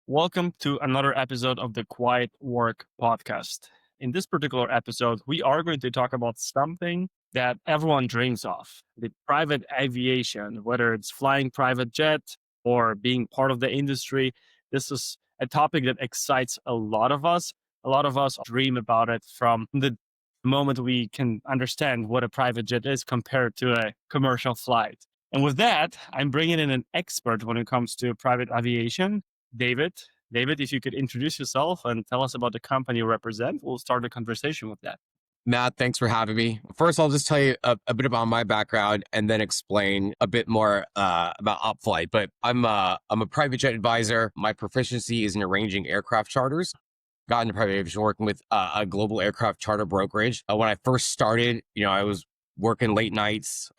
Welcome to another episode of the Quiet Work Podcast. In this particular episode, we are going to talk about something that everyone dreams of, the private aviation, whether it's flying private jet or being part of the industry. This is a topic that excites a lot of us. A lot of us dream about it from the moment we can understand what a private jet is compared to a commercial flight. And with that, I'm bringing in an expert when it comes to private aviation, David. David, if you could introduce yourself and tell us about the company you represent, we'll start the conversation with that. Matt, thanks for having me. First, I'll just tell you a bit about my background and then explain a bit more about Opp Flight. But I'm a private jet advisor. My proficiency is in arranging aircraft charters. Got into private aviation working with a global aircraft charter brokerage. When I first started, I was working late nights.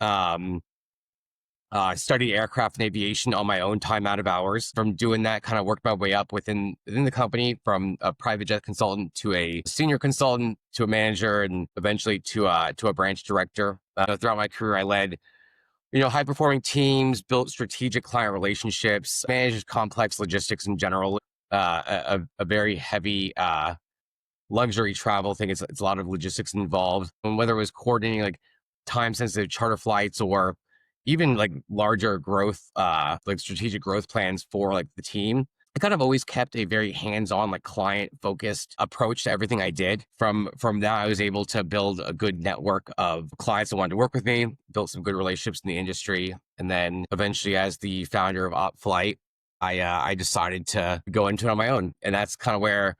I studied aircraft and aviation on my own time out of hours. From doing that, kind of worked my way up within the company from a private jet consultant to a senior consultant to a manager and eventually to a branch director. Throughout my career, I led, high performing teams, built strategic client relationships, managed complex logistics in general. A very heavy luxury travel thing. It's a lot of logistics involved, and whether it was coordinating like time sensitive charter flights or even like larger growth, like strategic growth plans for like the team. I kind of always kept a very hands-on, like client-focused approach to everything I did. From that, I was able to build a good network of clients that wanted to work with me, built some good relationships in the industry, and then eventually, as the founder of Opp Flight, I decided to go into it on my own, and that's kind of where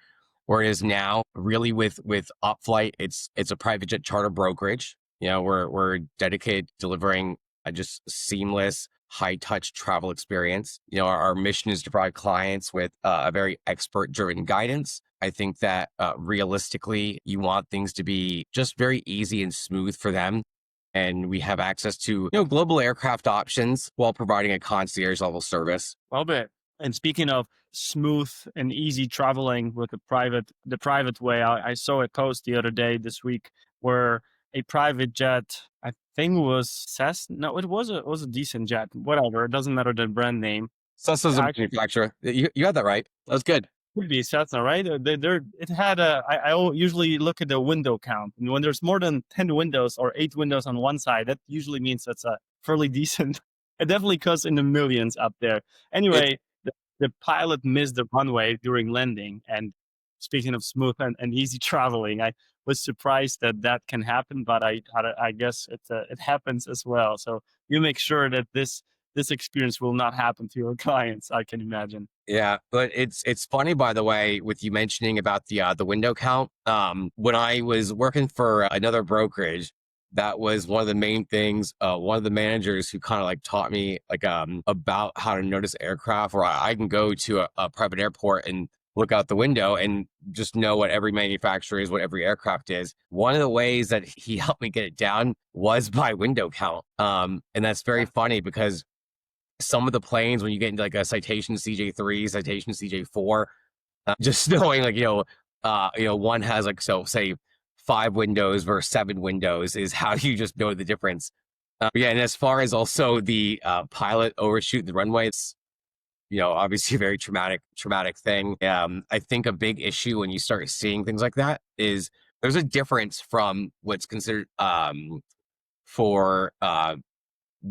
it is now. Really, with Opp Flight, it's a private jet charter brokerage. We're dedicated to delivering a just seamless, high-touch travel experience. Our mission is to provide clients with a very expert-driven guidance. I think that realistically, you want things to be just very easy and smooth for them. And we have access to global aircraft options while providing a concierge-level service. Well, bit. And speaking of smooth and easy traveling with the private way, I saw a post the other day this week where a private jet, I think it was Cessna. No, it was a decent jet. Whatever, it doesn't matter the brand name. Cessna's a manufacturer. You had that right. That was good. Would be Cessna, right? It had I usually look at the window count, and when there's more than 10 windows or 8 windows on one side, that usually means that's a fairly decent. It definitely costs in the millions up there. Anyway, the pilot missed the runway during landing, and speaking of smooth and easy traveling, I was surprised that can happen, but I guess it happens as well. So you make sure that this experience will not happen to your clients, I can imagine. Yeah, but it's funny, by the way, with you mentioning about the window count. When I was working for another brokerage, that was one of the main things. One of the managers who kind of like taught me like about how to notice aircraft, or I can go to a private airport and look out the window and just know what every manufacturer is, what every aircraft is. One of the ways that he helped me get it down was by window count. And that's very funny because some of the planes, when you get into like a Citation CJ3, Citation CJ4, just knowing like, one has like, so say 5 windows versus 7 windows is how you just know the difference. Yeah. And as far as also the pilot overshoot the runway, it's, obviously a very traumatic thing. I think a big issue when you start seeing things like that is there's a difference from what's considered for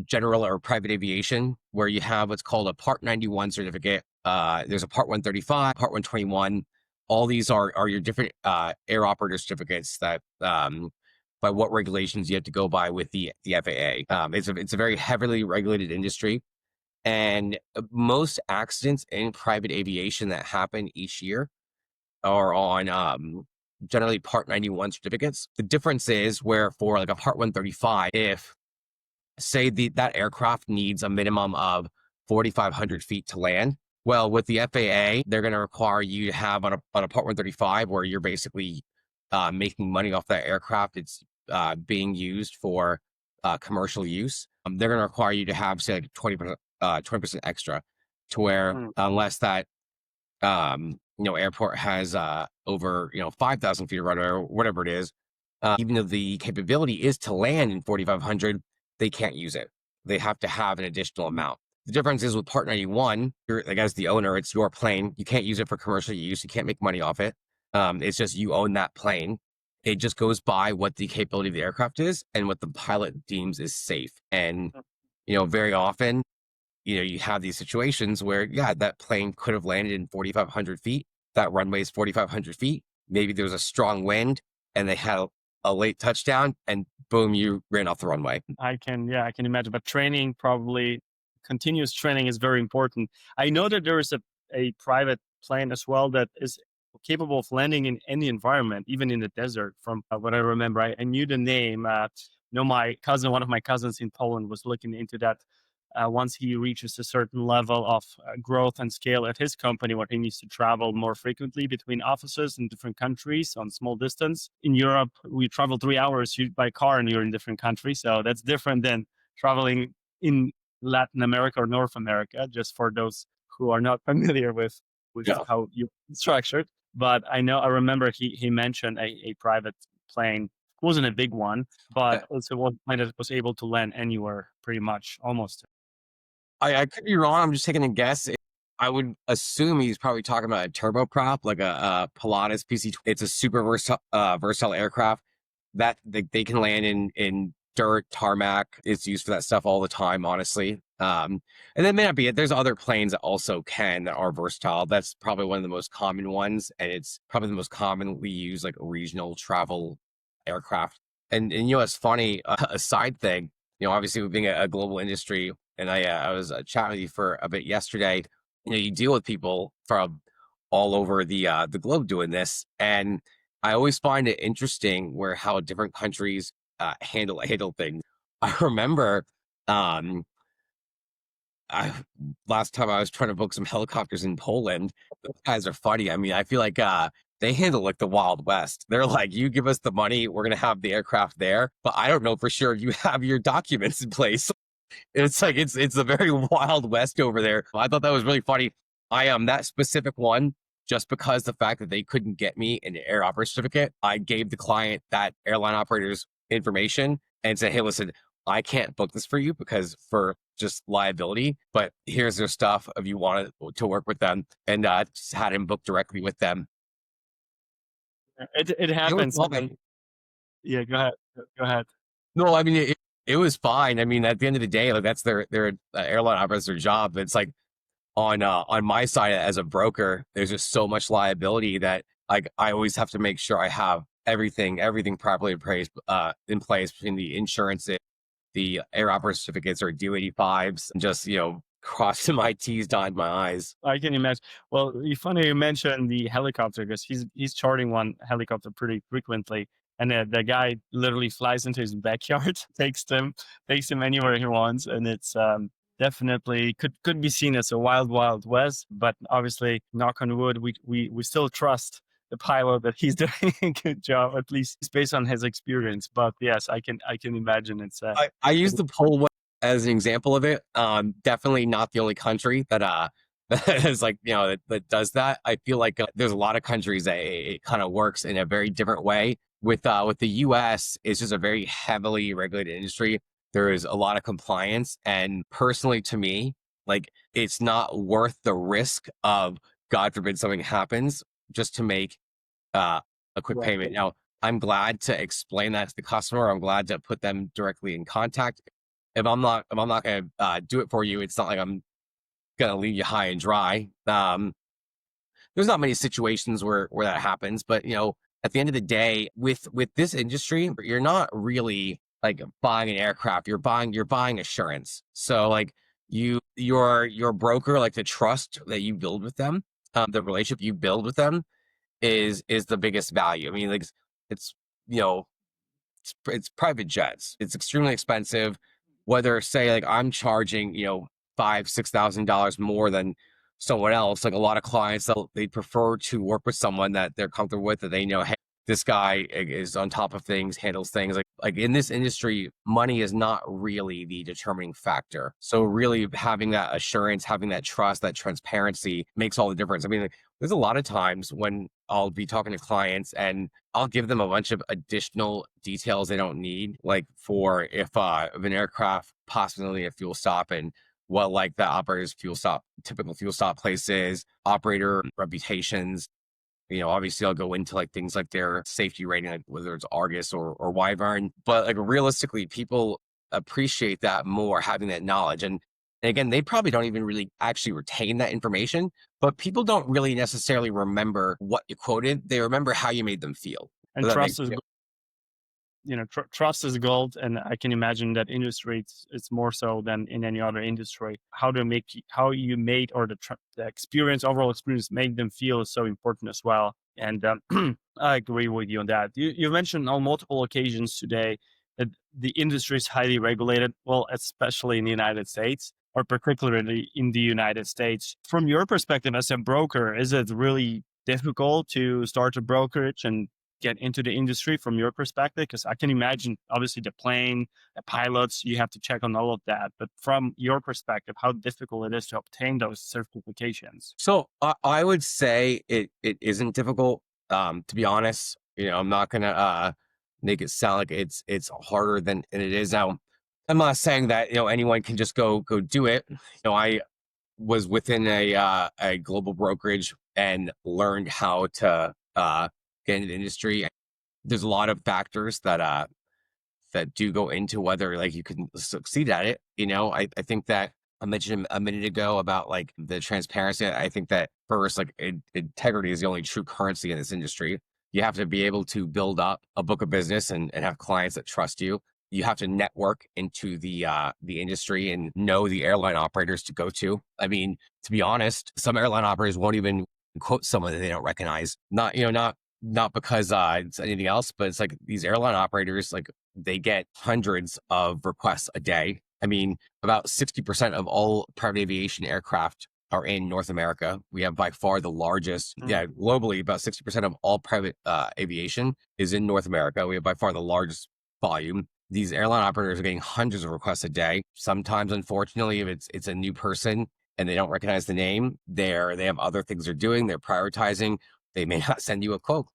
general or private aviation, where you have what's called a Part 91 certificate. There's a Part 135, Part 121. All these are your different air operator certificates that by what regulations you have to go by with the FAA. It's a very heavily regulated industry. And most accidents in private aviation that happen each year are on generally Part 91 certificates. The difference is where for like a Part 135, if say that aircraft needs a minimum of 4,500 feet to land, well, with the FAA, they're going to require you to have on a Part 135 where you're basically making money off that aircraft. It's being used for commercial use. They're going to require you to have say like 20% extra, to where unless that airport has over 5,000 feet of runway or whatever it is, even though the capability is to land in 4,500, they can't use it. They have to have an additional amount. The difference is with Part 91, you're, like, as the owner, it's your plane. You can't use it for commercial use. You can't make money off it. It's just you own that plane. It just goes by what the capability of the aircraft is and what the pilot deems is safe. And, very often, you have these situations where, yeah, that plane could have landed in 4,500 feet. That runway is 4,500 feet. Maybe there was a strong wind and they had a late touchdown and boom, you ran off the runway. I can imagine. But training, probably continuous training, is very important. I know that there is a private plane as well that is capable of landing in any environment, even in the desert. From what I remember, I knew the name. My cousin, one of my cousins in Poland, was looking into that. Once he reaches a certain level of growth and scale at his company, where he needs to travel more frequently between offices in different countries on small distance. In Europe, we travel 3 hours by car and you're in different countries. So that's different than traveling in Latin America or North America, just for those who are not familiar with Yeah. how you structured. But I remember he mentioned a private plane. It wasn't a big one, but also one plane that was able to land anywhere, pretty much, almost. I could be wrong. I'm just taking a guess. I would assume he's probably talking about a turboprop, like a Pilatus PC. It's a super versatile aircraft that they can land in dirt, tarmac. It's used for that stuff all the time, honestly. And that may not be it. There's other planes that also that are versatile. That's probably one of the most common ones, and it's probably the most commonly used, like, regional travel aircraft. And it's funny, a side thing. Obviously, with being a global industry, and I was chatting with you for a bit yesterday. You deal with people from all over the globe doing this, and I always find it interesting how different countries handle things. I remember, um, last time I was trying to book some helicopters in Poland. Those guys are funny. I mean, I feel like they handle like the Wild West. They're like, you give us the money, we're gonna have the aircraft there, but I don't know for sure if you have your documents in place. It's like it's a very Wild West over there. I thought that was really funny. I that specific one, just because the fact that they couldn't get me an air operator certificate, I gave the client that airline operator's information and said, "Hey, listen, I can't book this for you because for just liability, but here's their stuff if you want to work with them," and just had him book directly with them. It It was happens. fine. Yeah, go ahead. Go ahead. No, I mean it was fine. I mean, at the end of the day, like, that's their airline operator's their job. It's like, on my side as a broker, there's just so much liability that, like, I always have to make sure I have everything properly in place between the insurance, the air operator certificates or D85s, and just, crossing my T's, dotting my I's. I can imagine. Well, it's funny you mentioned the helicopter, because he's charting one helicopter pretty frequently, and the guy literally flies into his backyard, takes him anywhere he wants, and it's definitely could be seen as a wild west. But obviously, knock on wood, we still trust the pilot that he's doing a good job, at least based on his experience. But yes, I can imagine it's. I use the pole whale as an example of it. Definitely not the only country that that is, like, that does that. I feel like there's a lot of countries that it kind of works in a very different way. With the US, it's just a very heavily regulated industry. There is a lot of compliance, and personally, to me, like, it's not worth the risk of, God forbid, something happens just to make a quick Right. payment. Now, I'm glad to explain that to the customer. I'm glad to put them directly in contact. If I'm not going to do it for you, it's not like I'm going to leave you high and dry. There's not many situations where that happens, but, at the end of the day, with this industry, you're not really, like, buying an aircraft. You're buying assurance. So, like, your broker, like, the trust that you build with them, the relationship you build with them is the biggest value. I mean, like, it's, you know, it's private jets. It's extremely expensive. Whether, say, like, I'm charging, $5,000-6,000 more than someone else, like, a lot of clients, they prefer to work with someone that they're comfortable with, that they know, hey, this guy is on top of things, handles things. Like, in this industry, money is not really the determining factor. So really having that assurance, having that trust, that transparency makes all the difference. I mean, like, there's a lot of times when I'll be talking to clients and I'll give them a bunch of additional details they don't need, like, for if an aircraft possibly a fuel stop and what like the operator's typical fuel stop places, operator reputations. Obviously I'll go into like things like their safety rating, like whether it's Argus or Wyvern, but like realistically, people appreciate that more having that knowledge. And again, they probably don't even really actually retain that information, but people don't really necessarily remember what you quoted. They remember how you made them feel. And Does that make trust is trust is gold, and I can imagine that industry it's more so than in any other industry. How you made, or the experience, overall experience, make them feel is so important as well. And I agree with you on that. You mentioned on multiple occasions today that the industry is highly regulated, well, especially in the United States, or particularly in the United States. From your perspective as a broker, is it really difficult to start a brokerage and get into the industry from your perspective? Because I can imagine, obviously, the plane, the pilots, you have to check on all of that. But from your perspective, how difficult it is to obtain those certifications? So I would say it isn't difficult. To be honest, I'm not gonna make it sound like it's harder than it is. Now, I'm not saying that anyone can just go do it. I was within a global brokerage and learned how to get into the industry. There's a lot of factors that do go into whether like you can succeed at it. I think that I mentioned a minute ago about like the transparency. I think that first, like integrity is the only true currency in this industry. You have to be able to build up a book of business and have clients that trust you. You have to network into the industry and know the airline operators to go to. I mean, to be honest, some airline operators won't even quote someone that they don't recognize. Not because it's anything else, but it's like these airline operators, like they get hundreds of requests a day. I mean, about 60% of all private aviation aircraft are in North America. We have by far the largest, globally, about 60% of all private aviation is in North America. We have by far the largest volume. These airline operators are getting hundreds of requests a day. Sometimes, unfortunately, if it's a new person and they don't recognize the name, they have other things they're doing. They're prioritizing. They may not send you a quote.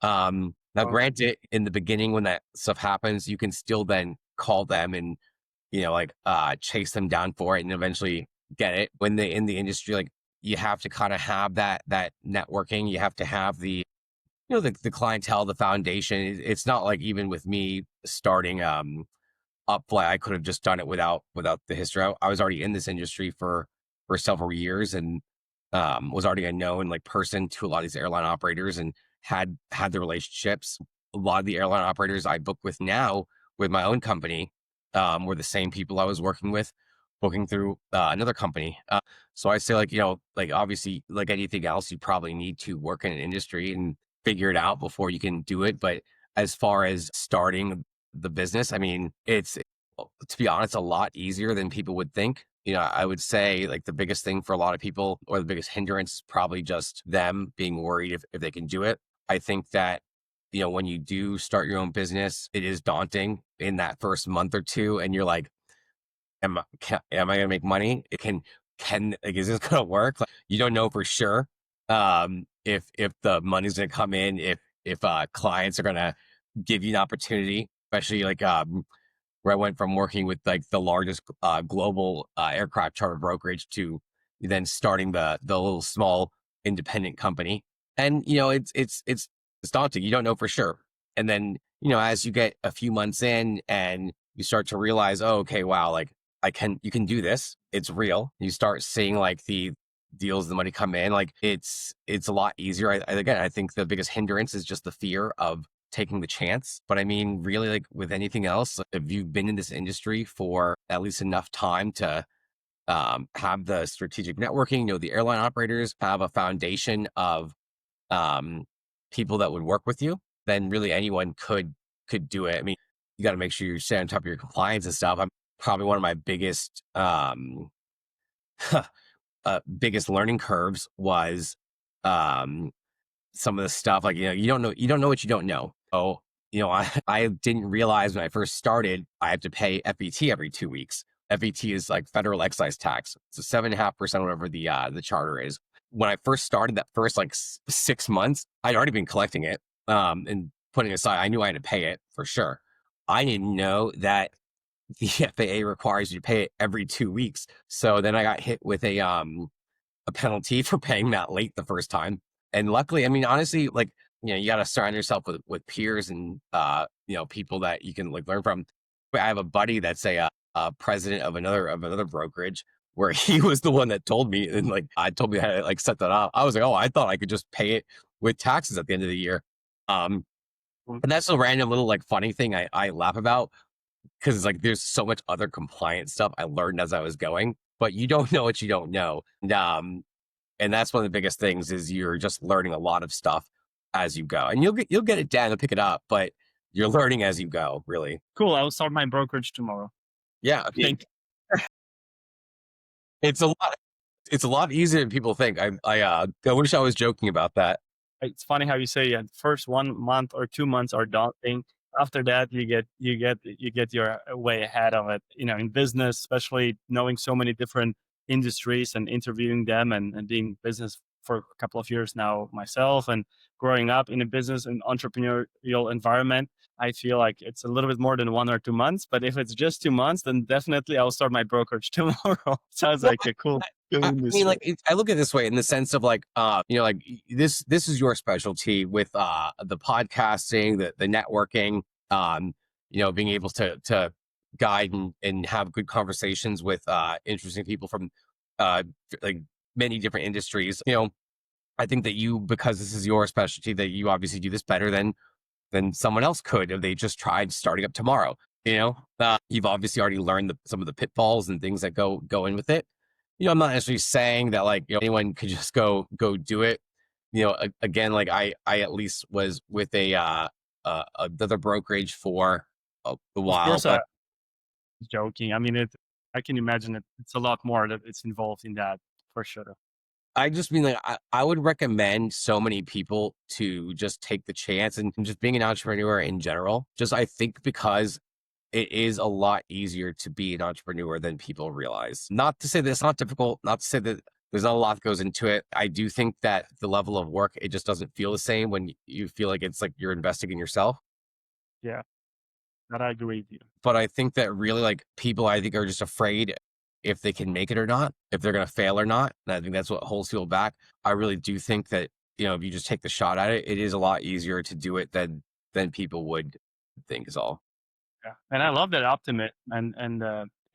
Now, granted, in the beginning, when that stuff happens, you can still then call them and, chase them down for it and eventually get it. When they in the industry, like you have to kind of have that networking. You have to have the clientele, the foundation. It's not like even with me starting, Opp Flight, I could have just done it without the history. I was already in this industry for several years and was already a known like person to a lot of these airline operators and had the relationships. A lot of the airline operators I book with now with my own company were the same people I was working with, booking through another company. So I say like obviously like anything else, you probably need to work in an industry and figure it out before you can do it. But as far as starting the business, I mean, it's, to be honest, a lot easier than people would think. I would say like the biggest thing for a lot of people, or the biggest hindrance, is probably just them being worried if they can do it. I think that, when you do start your own business, it is daunting in that first month or two. And you're like, am I going to make money? Like, is this going to work? Like, you don't know for sure. If the money's going to come in, if clients are going to give you an opportunity, especially like, where I went from working with like the largest global aircraft charter brokerage to then starting the little small independent company. And it's daunting. You don't know for sure. And then as you get a few months in and you start to realize, oh, okay, wow, like you can do this. It's real. You start seeing like the deals, the money come in. Like it's a lot easier. Again, I think the biggest hindrance is just the fear of taking the chance. But I mean, really, like with anything else, if you've been in this industry for at least enough time to have the strategic networking, the airline operators, have a foundation of people that would work with you, then really anyone could do it. I mean, you got to make sure you stay on top of your compliance and stuff. I'm probably one of my biggest biggest learning curves was some of the stuff like you don't know what you don't know. Oh, I didn't realize when I first started I have to pay FET every 2 weeks. FET is like federal excise tax. It's 7.5%, whatever the charter is. When I first started, that first like 6 months, I'd already been collecting it and putting it aside. I knew I had to pay it for sure. I didn't know that the FAA requires you to pay it every 2 weeks. So then I got hit with a penalty for paying that late the first time. And luckily, I mean, honestly, like, you got to surround yourself with peers and, people that you can like learn from. But I have a buddy that's a president of another brokerage where he was the one that told me and like, I told me how to like set that up. I was like, oh, I thought I could just pay it with taxes at the end of the year. Um, and that's a random little like funny thing I laugh about because it's like there's so much other compliance stuff I learned as I was going, but you don't know what you don't know. And that's one of the biggest things is you're just learning a lot of stuff as you go, and you'll get it down and pick it up, but you're learning as you go, really. Cool. I will start my brokerage tomorrow. Yeah, Thank it's a lot. It's a lot easier than people think. I wish I was joking about that. It's funny how you say, yeah, first 1 month or 2 months are daunting. After that, you get your way ahead of it. In business, especially knowing so many different industries and interviewing them, and being in business for a couple of years now myself, and growing up in a business and entrepreneurial environment. I feel like it's a little bit more than 1 or 2 months, but if it's just 2 months, then definitely I'll start my brokerage tomorrow. Sounds Well, like a cool I mean, industry. like, I look at it this way in the sense of like, like this is your specialty with the podcasting, the networking, being able to guide and have good conversations with interesting people from uh like many different industries. I think that you, because this is your specialty, that you obviously do this better than someone else could if they just tried starting up tomorrow. You've obviously already learned some of the pitfalls and things that go in with it. I'm not necessarily saying that like anyone could just go do it. Again, like I at least was with another brokerage for a Of while, course, I but was joking. I mean, I can imagine it's a lot more that it's involved in that for sure. I just mean like I would recommend so many people to just take the chance and just being an entrepreneur in general. Just I think because it is a lot easier to be an entrepreneur than people realize. Not to say that it's not difficult, not to say that there's not a lot that goes into it. I do think that the level of work, it just doesn't feel the same when you feel like it's like you're investing in yourself. Yeah, that I agree with you. But I think that really like people, I think are just afraid if they can make it or not, if they're going to fail or not. And I think that's what holds people back. I really do think that, if you just take the shot at it, it is a lot easier to do it than people would think is all. Yeah, and I love that optimism and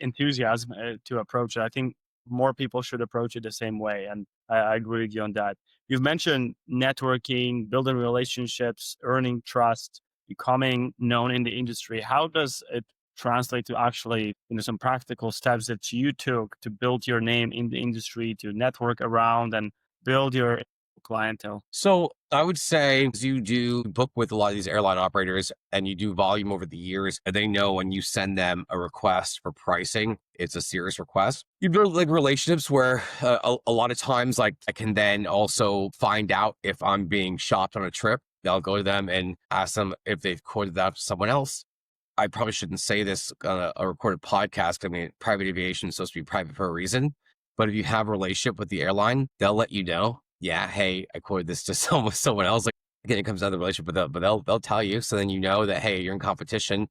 enthusiasm to approach it. I think more people should approach it the same way, and I agree with you on that. You've mentioned networking, building relationships, earning trust, becoming known in the industry. How does it translate to actually, some practical steps that you took to build your name in the industry, to network around and build your clientele? So I would say as you do book with a lot of these airline operators and you do volume over the years, and they know when you send them a request for pricing, it's a serious request. You build like relationships where a lot of times, like I can then also find out if I'm being shopped on a trip. I'll go to them and ask them if they've quoted that to someone else. I probably shouldn't say this on a recorded podcast. I mean, private aviation is supposed to be private for a reason. But if you have a relationship with the airline, they'll let you know. Yeah, hey, I quoted this to someone else. Like again, it comes down to the relationship, but they'll tell you. So then you know that hey, you're in competition.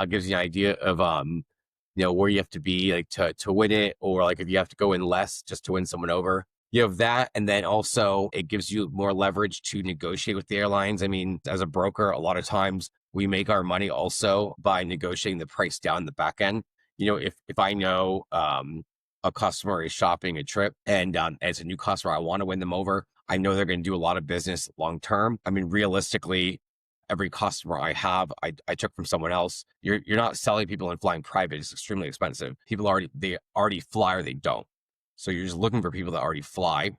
Gives you an idea of where you have to be like to win it, or like if you have to go in less just to win someone over. You have that, and then also it gives you more leverage to negotiate with the airlines. I mean, as a broker, a lot of times we make our money also by negotiating the price down the back end. If I know a customer is shopping a trip and as a new customer, I want to win them over. I know they're going to do a lot of business long term. I mean, realistically, every customer I have, I took from someone else. You're not selling people and flying private. It's extremely expensive. They already fly or they don't. So you're just looking for people that already fly.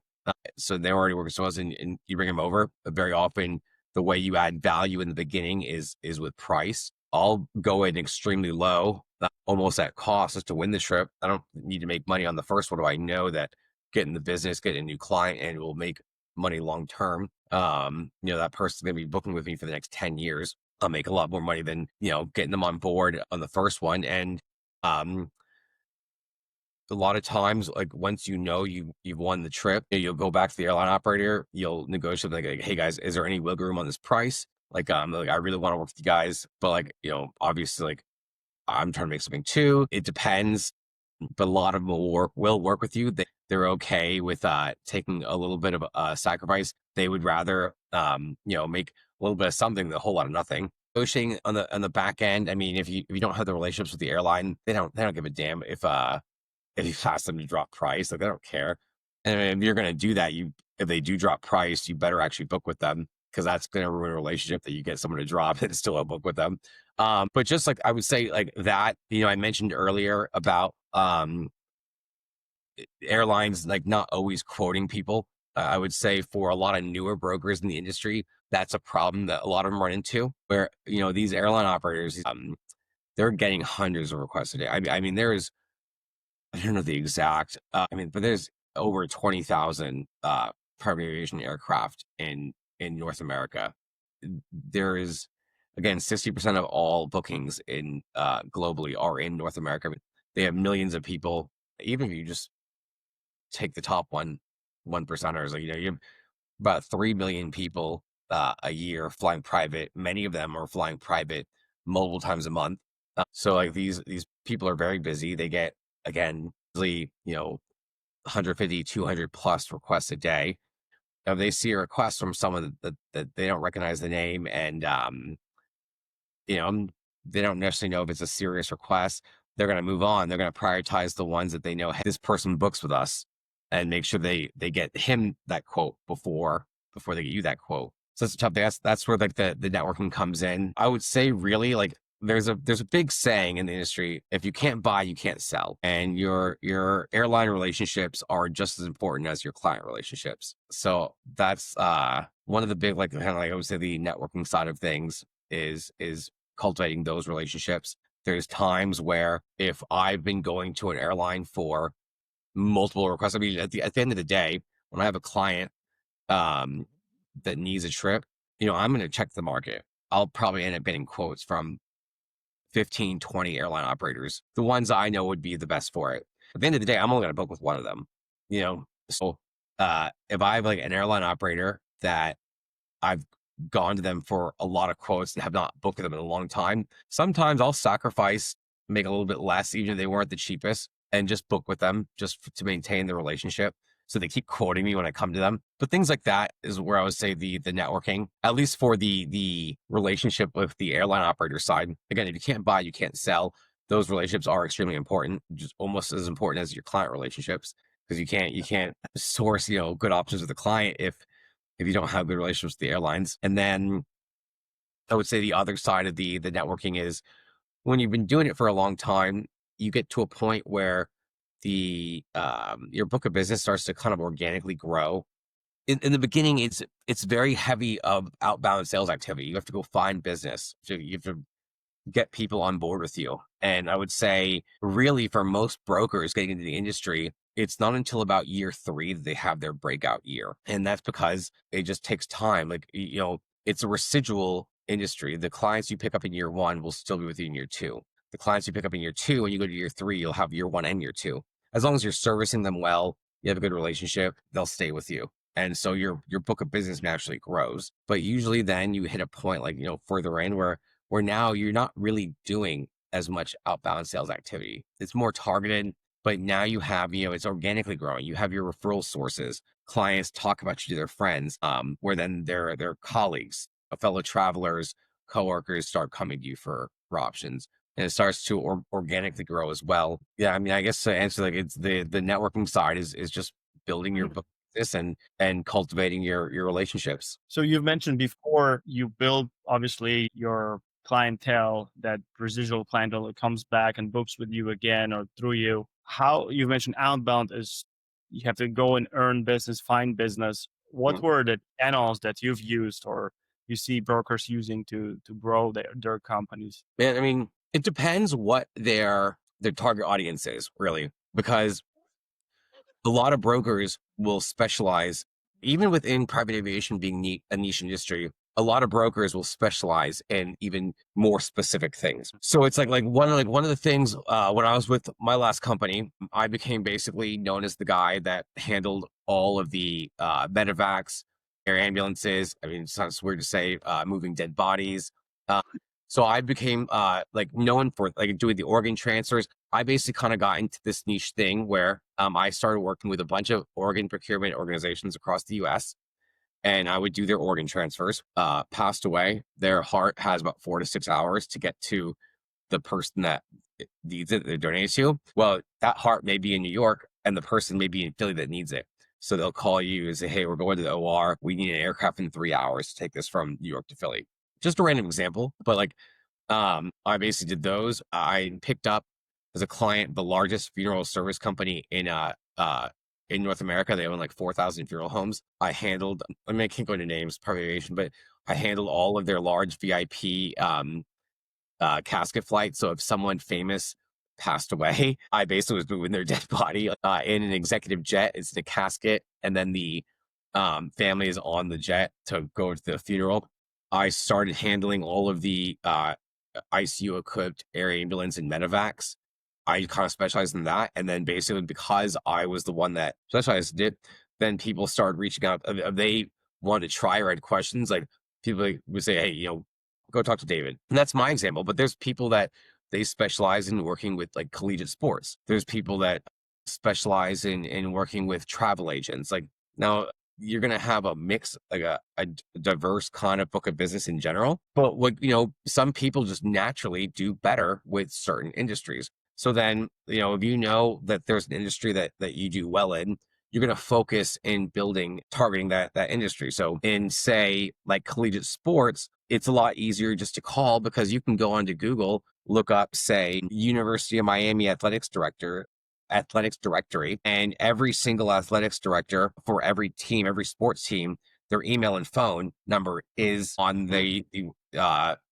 So they're already working with us and you bring them over. But very often the way you add value in the beginning is with price. I'll go in extremely low, almost at cost just to win the trip. I don't need to make money on the first one. I know that getting the business, getting a new client, and it will make money long term. That person's going to be booking with me for the next 10 years. I'll make a lot more money than, getting them on board on the first one. And a lot of times, like once you've won the trip, you'll go back to the airline operator, you'll negotiate like, hey guys, is there any wiggle room on this price? Like I really want to work with you guys, but like, obviously like I'm trying to make something too. It depends, but a lot of them will work with you. They're okay with taking a little bit of a sacrifice. They would rather make a little bit of something than a whole lot of nothing. Negotiating on the back end. I mean, if you don't have the relationships with the airline, they don't give a damn if you ask them to drop price. Like, they don't care. And if you're going to do that, if they do drop price, you better actually book with them, because that's going to ruin a relationship that you get someone to drop and still a book with them. But just like I would say, like that, I mentioned earlier about airlines like not always quoting people. I would say for a lot of newer brokers in the industry, that's a problem that a lot of them run into, where these airline operators, they're getting hundreds of requests a day. I mean, I don't know the exact, but there's over 20,000 private aviation aircraft in North America. There is, again, 60% of all bookings in globally are in North America. They have millions of people. Even if you just take the top 1%ers, like, you have about 3 million people a year flying private. Many of them are flying private multiple times a month. So like these people are very busy. They get, again, usually 150, 200 plus requests a day. If they see a request from someone that they don't recognize the name, and they don't necessarily know if it's a serious request, they're going to move on. They're going to prioritize the ones that they know, hey, this person books with us, and make sure they get him that quote before they get you that quote. So that's tough. That's where like the networking comes in. I would say, really, like, there's a big saying in the industry: if you can't buy, you can't sell. And your airline relationships are just as important as your client relationships. So that's one of the big, like, kind of like I would say, the networking side of things is cultivating those relationships. There's times where if I've been going to an airline for multiple requests, I mean, at the end of the day, when I have a client that needs a trip, I'm going to check the market. I'll probably end up getting quotes from 15, 20 airline operators, the ones I know would be the best for it. At the end of the day, I'm only going to book with one of them, So if I have like an airline operator that I've gone to them for a lot of quotes and have not booked with them in a long time, sometimes I'll sacrifice, make a little bit less, even if they weren't the cheapest, and just book with them just to maintain the relationship. So they keep quoting me when I come to them. But things like that is where I would say the networking, at least for the relationship with the airline operator side. Again, if you can't buy, you can't sell. Those relationships are extremely important, just almost as important as your client relationships, because you can't source good options with the client if you don't have good relationships with the airlines. And then I would say the other side of the networking is, when you've been doing it for a long time, you get to a point where your book of business starts to kind of organically grow. In the beginning, it's very heavy of outbound sales activity. You have to go find business. So you have to get people on board with you. And I would say, really, for most brokers getting into the industry, it's not until about year 3 that they have their breakout year. And that's because it just takes time. Like, it's a residual industry. The clients you pick up in year 1 will still be with you in year 2. The clients you pick up in year 2, when you go to year 3, you'll have year 1 and year 2. As long as you're servicing them well, you have a good relationship, they'll stay with you. And so your book of business naturally grows. But usually then you hit a point, like, further in, where now you're not really doing as much outbound sales activity. It's more targeted, but now you have, it's organically growing. You have your referral sources. Clients talk about you to their friends, where then their colleagues, fellow travelers, coworkers start coming to you for options. And it starts to organically grow as well. Yeah, I mean, I guess to answer, like, it's the networking side is just building your book business and cultivating your relationships. So you've mentioned before, you build obviously your clientele, that residual clientele that comes back and books with you again or through you. How you mentioned outbound is you have to go and earn business, find business. What were the channels that you've used or you see brokers using to grow their companies? Man, I mean, it depends what their target audience is, really, because a lot of brokers will specialize, even within private aviation being a niche industry. A lot of brokers will specialize in even more specific things. So it's like one of the things, when I was with my last company, I became basically known as the guy that handled all of the medevacs, air ambulances. I mean, it sounds weird to say, moving dead bodies. So I became like known for like doing the organ transfers. I basically kind of got into this niche thing where I started working with a bunch of organ procurement organizations across the US, and I would do their organ transfers. Passed away, their heart has about 4 to 6 hours to get to the person that needs it, they're donating to. Well, that heart may be in New York and the person may be in Philly that needs it. So they'll call you and say, hey, we're going to the OR. We need an aircraft in 3 hours to take this from New York to Philly. Just a random example, but like I basically did those. I picked up as a client the largest funeral service company in North America. They own like 4,000 funeral homes. I handled, I mean, I can't go into names, part of aviation, but I handled all of their large VIP casket flights. So if someone famous passed away, I basically was moving their dead body in an executive jet. It's the casket, and then the family is on the jet to go to the funeral. I started handling all of the ICU equipped air ambulance and medevacs. I kind of specialized in that. And then basically because I was the one that specialized in it, then people started reaching out. They wanted to try or had questions. Like people would say, hey, go talk to David. And that's my example. But there's people that they specialize in working with like collegiate sports. There's people that specialize in working with travel agents. Like now you're going to have a mix, like a diverse kind of book of business in general. But what, some people just naturally do better with certain industries. So then, if you know that there's an industry that you do well in, you're going to focus in targeting that industry. So in, say, like collegiate sports, it's a lot easier just to call because you can go onto Google, look up, say, University of Miami athletics directory, and every single athletics director for every team, every sports team, their email and phone number is on the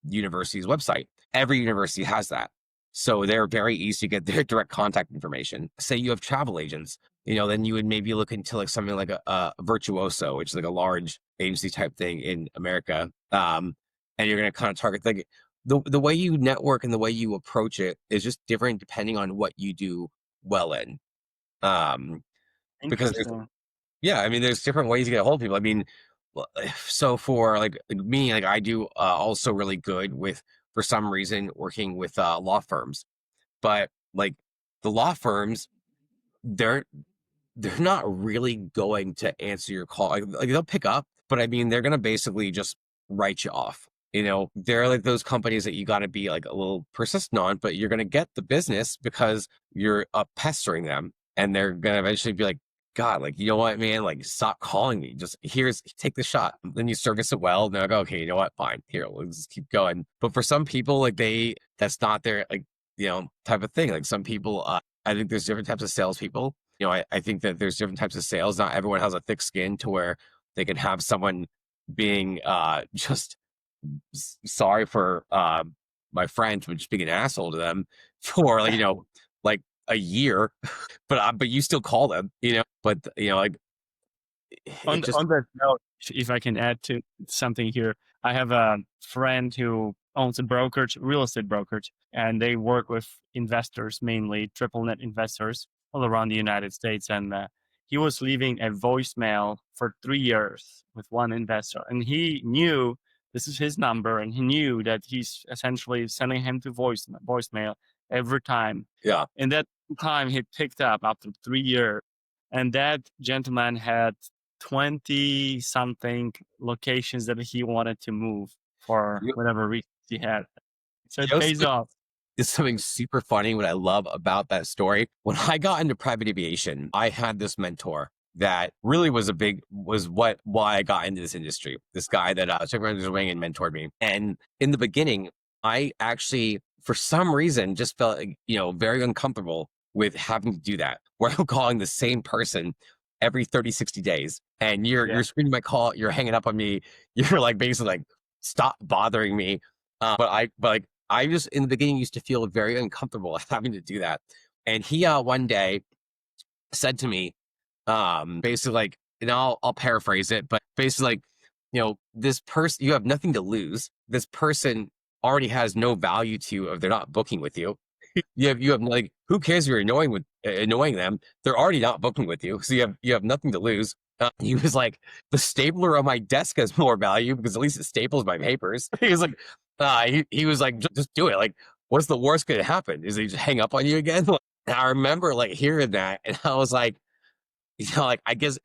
university's website. Every university has that. So they're very easy to get their direct contact information. Say you have travel agents, then you would maybe look into like something like a Virtuoso, which is like a large agency type thing in America. And you're going to kind of target like the way you network and the way you approach it is just different depending on what you do well in. Because Interesting. there's different ways to get a hold of people. I mean, so for like me, like I do also really good with, for some reason, working with law firms. But like the law firms, they're not really going to answer your call. Like they'll pick up, but I mean, they're going to basically just write you off. They're like those companies that you got to be like a little persistent on, but you're going to get the business because you're pestering them, and they're going to eventually be like, God, like, you know what, man, like stop calling me. Just take the shot. Then you service it well. And they're like, okay, you know what? Fine. Here, let's just keep going. But for some people, like that's not their like, type of thing. Like some people, I think there's different types of salespeople. I think that there's different types of sales. Not everyone has a thick skin to where they can have someone being just sorry for my friends, but just being an asshole to them for like, like a year, but you still call them, but like it just, On that note, if I can add to something here, I have a friend who owns a brokerage, real estate brokerage, and they work with investors, mainly triple net investors all around the United States. And he was leaving a voicemail for 3 years with one investor, and he knew this is his number, and he knew that he's essentially sending him to voicemail every time. yeah. And that time he picked up after 3 years, and that gentleman had 20 something locations that he wanted to move for You, whatever reason he had. So you it know, pays off. It's something super funny. What I love about that story, when I got into private aviation, I had this mentor that really was why I got into this industry. This guy that took me under his wing and mentored me. And in the beginning, I actually, for some reason, just felt like, very uncomfortable with having to do that, where I'm calling the same person every 30, 60 days. And you're screening my call, you're hanging up on me, you're like basically like, stop bothering me. But like, I just in the beginning used to feel very uncomfortable having to do that. And he one day said to me, basically like, and I'll paraphrase it, but basically like, this person, you have nothing to lose. This person already has no value to you if they're not booking with you. You have like, who cares if you're annoying them? They're already not booking with you. So you have nothing to lose. He was like, the stapler on my desk has more value because at least it staples my papers. He was like, he was like, just do it. Like, what's the worst going to happen? Is he just hang up on you again? And I remember like hearing that, and I was like, like I guess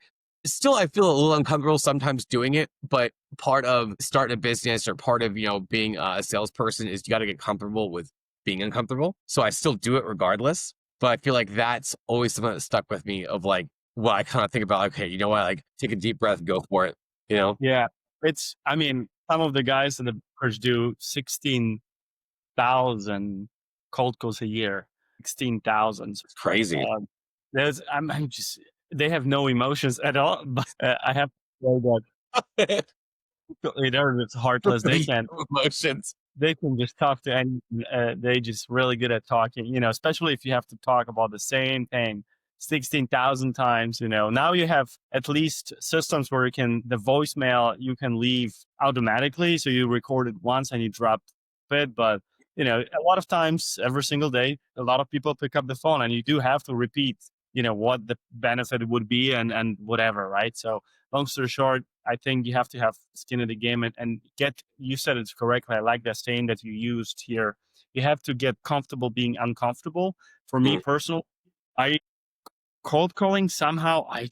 still I feel a little uncomfortable sometimes doing it, but part of starting a business or part of being a salesperson is you got to get comfortable with being uncomfortable. So I still do it regardless. But I feel like that's always something that stuck with me of like, well, I kind of think about, okay, you know what, like take a deep breath, go for it. You know, Yeah. I mean, some of the guys in the brokerage do 16,000 cold calls a year, 16,000. it's crazy. I'm just, they have no emotions at all. But I have to say that they're just heartless. Emotions. They can just talk to any, they just really good at talking, especially if you have to talk about the same thing 16,000 times. Now you have at least systems where the voicemail you can leave automatically. So you record it once and you drop it. But, a lot of times every single day, a lot of people pick up the phone and you do have to repeat, what the benefit would be and whatever. Right. So long story short, I think you have to have skin in the game and get, you said it correctly. I like that saying that you used here. You have to get comfortable being uncomfortable. For me Mm. personally, I cold calling somehow, I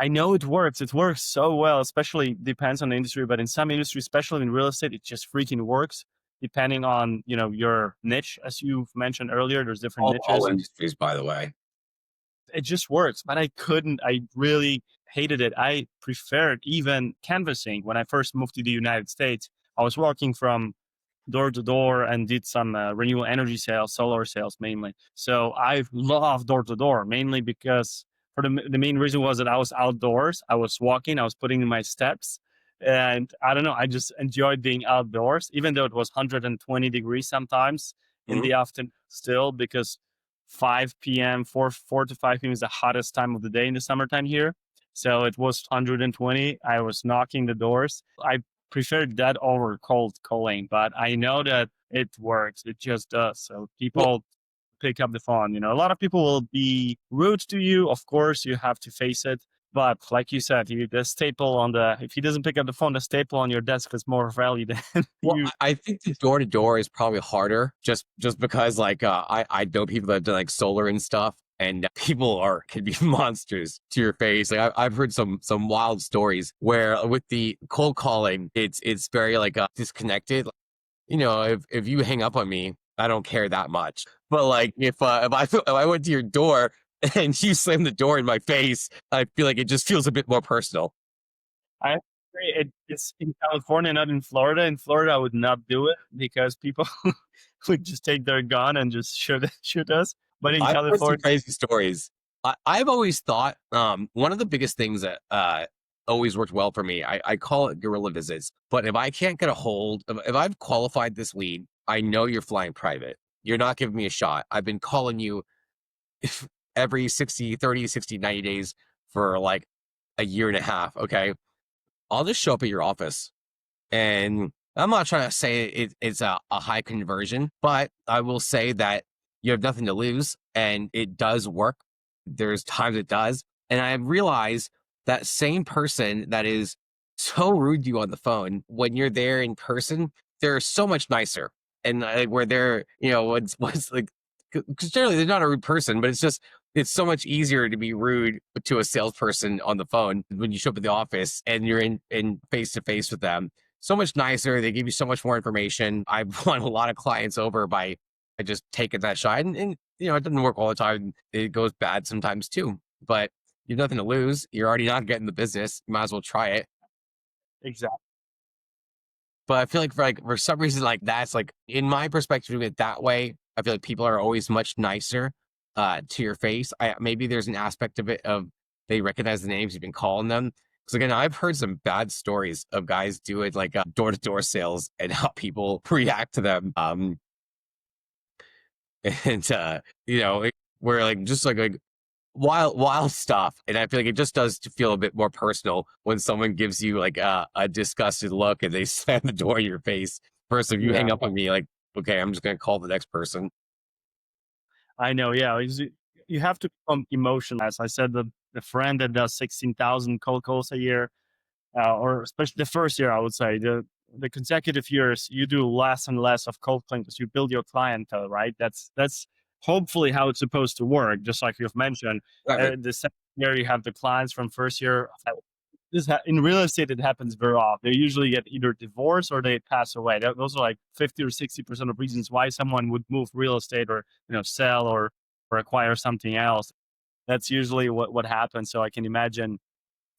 know it works. It works so well, especially depends on the industry, but in some industries, especially in real estate, it just freaking works depending on, your niche. As you've mentioned earlier, there's different All niches. industries, by the way. It just works, but I really hated it. I preferred even canvassing when I first moved to the United States. I was walking from door to door and did some renewable energy sales, solar sales mainly. So I love door to door mainly because the main reason was that I was outdoors. I was walking, I was putting in my steps. And I don't know, I just enjoyed being outdoors, even though it was 120 degrees sometimes in Mhm. the afternoon still, because 5 p.m., 4 to 5 p.m. is the hottest time of the day in the summertime here. So it was 120. I was knocking the doors. I preferred that over cold calling, but I know that it works. It just does. So Well, people pick up the phone. A lot of people will be rude to you. Of course, you have to face it. But like you said, the staple if he doesn't pick up the phone, the staple on your desk is more value than Well, you. I think the door to door is probably harder, just because like I know people that have done like solar and stuff, and people are can be monsters to your face. Like I've heard some wild stories where with the cold calling, it's very like disconnected. If you hang up on me, I don't care that much. But like if I went to your door and you slammed the door in my face, I feel like it just feels a bit more personal. I agree. It's in California, not in Florida. In Florida, I would not do it because people would just take their gun and just shoot us. But in I've heard some California, crazy stories. I've always thought one of the biggest things that always worked well for me, I call it guerrilla visits. But if I can't get a hold of, if I've qualified this lead, I know you're flying private. You're not giving me a shot. I've been calling you every 60, 30, 60, 90 days for like a year and a half. Okay. I'll just show up at your office. And I'm not trying to say it's a high conversion, but I will say that you have nothing to lose and it does work. There's times it does. And I realize that same person that is so rude to you on the phone, when you're there in person, they're so much nicer. And where they're, what's like, because generally they're not a rude person, but it's so much easier to be rude to a salesperson on the phone when you show up at the office and you're in face to face with them. So much nicer. They give you so much more information. I've won a lot of clients over by just taking that shot. And it doesn't work all the time. It goes bad sometimes too. But you have nothing to lose. You're already not getting the business. You might as well try it. exactly. But I feel like for some reason like that's like in my perspective doing it that way, I feel like people are always much nicer to your face. Maybe there's an aspect of it of they recognize the names you've been calling them. Because again, I've heard some bad stories of guys doing like door to door sales and how people react to them. And where like just like wild stuff. And I feel like it just does to feel a bit more personal when someone gives you like a disgusted look and they slam the door in your face. First, if you Yeah, hang up on me, like, okay, I'm just going to call the next person. I know. Yeah, you have to become emotional. As I said, the friend that does 16,000 cold calls a year, or especially the first year, I would say the consecutive years, you do less and less of cold calling because you build your clientele, right? That's hopefully how it's supposed to work. Just like you've mentioned, Right. the second year you have the clients from first year. In real estate, it happens very often. They usually get either divorced or they pass away. Those are like 50 or 60% of reasons why someone would move real estate or sell or acquire something else. That's usually what happens. So I can imagine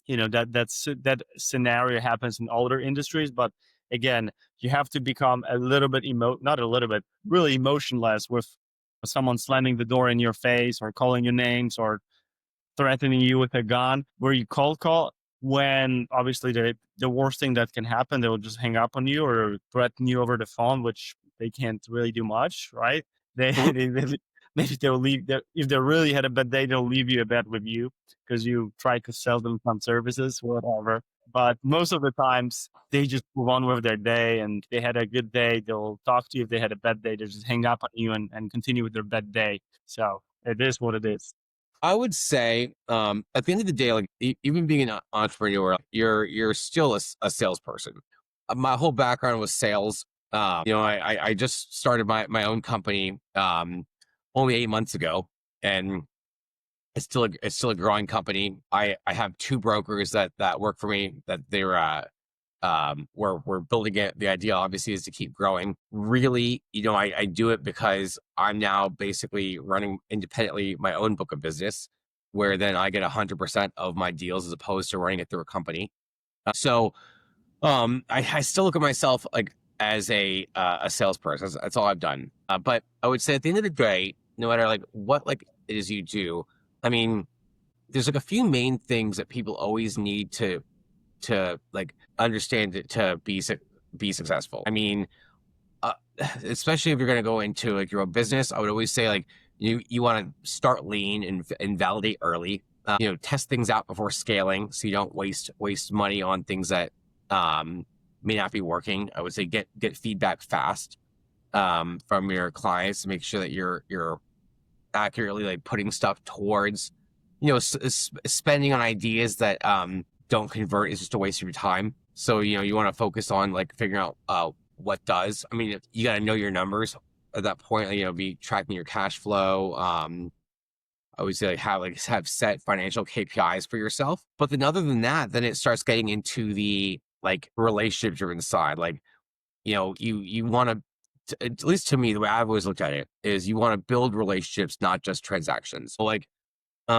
that scenario happens in older industries, but again, you have to become a little bit not a little bit, really emotionless with someone slamming the door in your face or calling your names or threatening you with a gun, where you cold call, when obviously the worst thing that can happen, they will just hang up on you or threaten you over the phone, which they can't really do much, right? They, Mhm. maybe they'll leave. If they really had a bad day, they'll leave you a bed with you because you try to sell them some services, whatever. But most of the times, they just move on with their day, and they had a good day. They'll talk to you. If they had a bad day, they just hang up on you and continue with their bad day. So it is what it is. I would say, at the end of the day, like even being an entrepreneur, you're still a salesperson. My whole background was sales. I just started my own company only 8 months ago, and it's still a growing company. I have two brokers that work for me, that they're we're building it. The idea obviously is to keep growing. Really, I do it because I'm now basically running independently my own book of business, where then I get 100% of my deals as opposed to running it through a company. I still look at myself like as a salesperson. That's all I've done. But I would say at the end of the day, no matter like what like it is you do, I mean, there's like a few main things that people always need to like understand it to be successful. I mean, uh, especially if you're going to go into like your own business, I would always say like you want to start lean and validate early. Test things out before scaling, so you don't waste money on things that um, may not be working. I would say get feedback fast from your clients to make sure that you're accurately like putting stuff towards spending on ideas that don't convert is just a waste of your time. So you want to focus on like figuring out what does. I mean, you got to know your numbers at that point. Be tracking your cash flow. I would say have set financial KPIs for yourself. But then other than that, then it starts getting into the like relationship driven side. Like you want to, at least to me, the way I've always looked at it is you want to build relationships, not just transactions. So like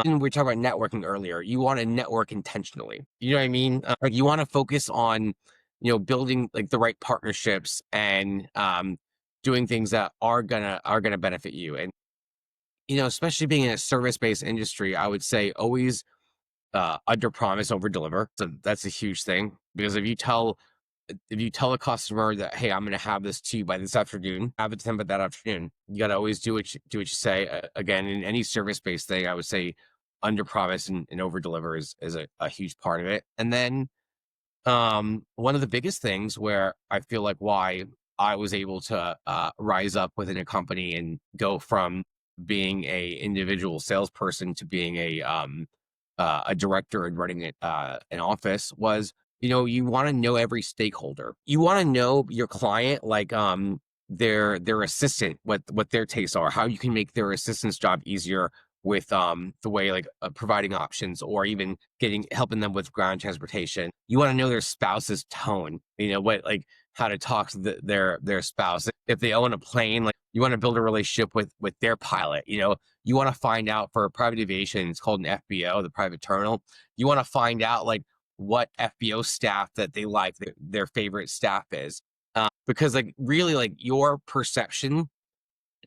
we were talking about networking earlier. You want to network intentionally. You know what I mean? Like you want to focus on, building like the right partnerships and doing things that are gonna benefit you. And especially being in a service based industry, I would say always under promise, over deliver. So that's a huge thing, because if you tell a customer that, hey, I'm going to have this to you by this afternoon, have it to them by that afternoon, you got to always do what you say. Again, in any service based thing, I would say under promise and over deliver is a huge part of it. And then one of the biggest things where I feel like why I was able to rise up within a company and go from being a individual salesperson to being a director and running an office was, you want to know every stakeholder. You want to know your client, like their assistant, what their tastes are, how you can make their assistant's job easier with the way like providing options, or even helping them with ground transportation. You want to know their spouse's tone, what like how to talk to their spouse. If they own a plane, like you want to build a relationship with their pilot. You want to find out, for private aviation, it's called an FBO, the private terminal. You want to find out like what FBO staff that they like, their favorite staff is, because like really like your perception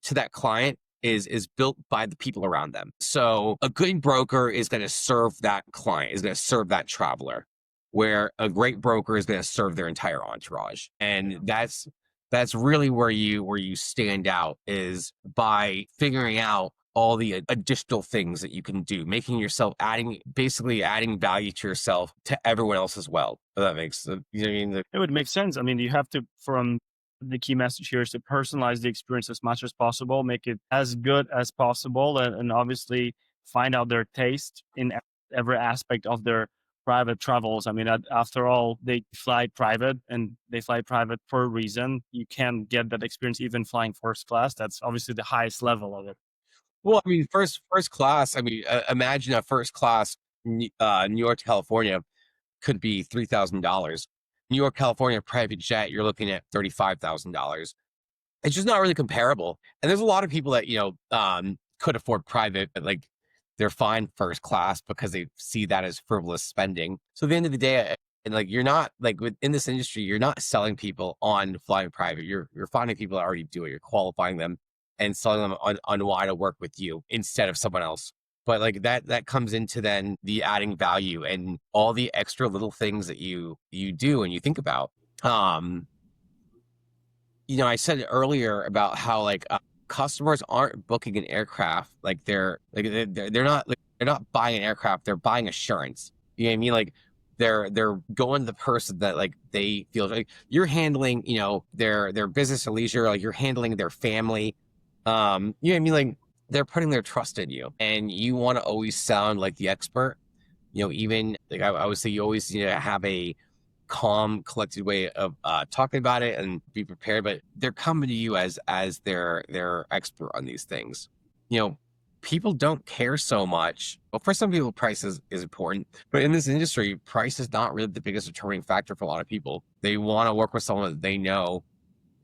to that client is built by the people around them. So a good broker is going to serve that client, is going to serve that traveler, where a great broker is going to serve their entire entourage. And that's really where you stand out, is by figuring out all the additional things that you can do, making yourself basically adding value to yourself, to everyone else as well. If that makes you know what I mean? It would make sense. I mean, you have to, from the key message here is to personalize the experience as much as possible, make it as good as possible, and obviously find out their taste in every aspect of their private travels. I mean, after all, they fly private and they fly private for a reason. You can get that experience even flying first class. That's obviously the highest level of it. Well, I mean, first class. I mean, imagine a first class New York to California could be $3,000. New York, California private jet, you're looking at $35,000. It's just not really comparable. And there's a lot of people that, could afford private, but like they're fine first class because they see that as frivolous spending. So at the end of the day, and like you're not like within this industry, you're not selling people on flying private. You're finding people that already do it. You're qualifying them and selling them on why to work with you instead of someone else. But like that comes into then the adding value and all the extra little things that you do and you think about. I said earlier about how like customers aren't booking an aircraft like they're not buying an aircraft, they're buying assurance. You know what I mean? Like they're going to the person that like they feel like you're handling, their business or leisure, like you're handling their family. You know what I mean? Like they're putting their trust in you, and you want to always sound like the expert. Even like I would say, you always have a calm, collected way of talking about it and be prepared. But they're coming to you as their expert on these things. People don't care so much. Well, for some people, price is important, but in this industry, price is not really the biggest determining factor for a lot of people. They want to work with someone that they know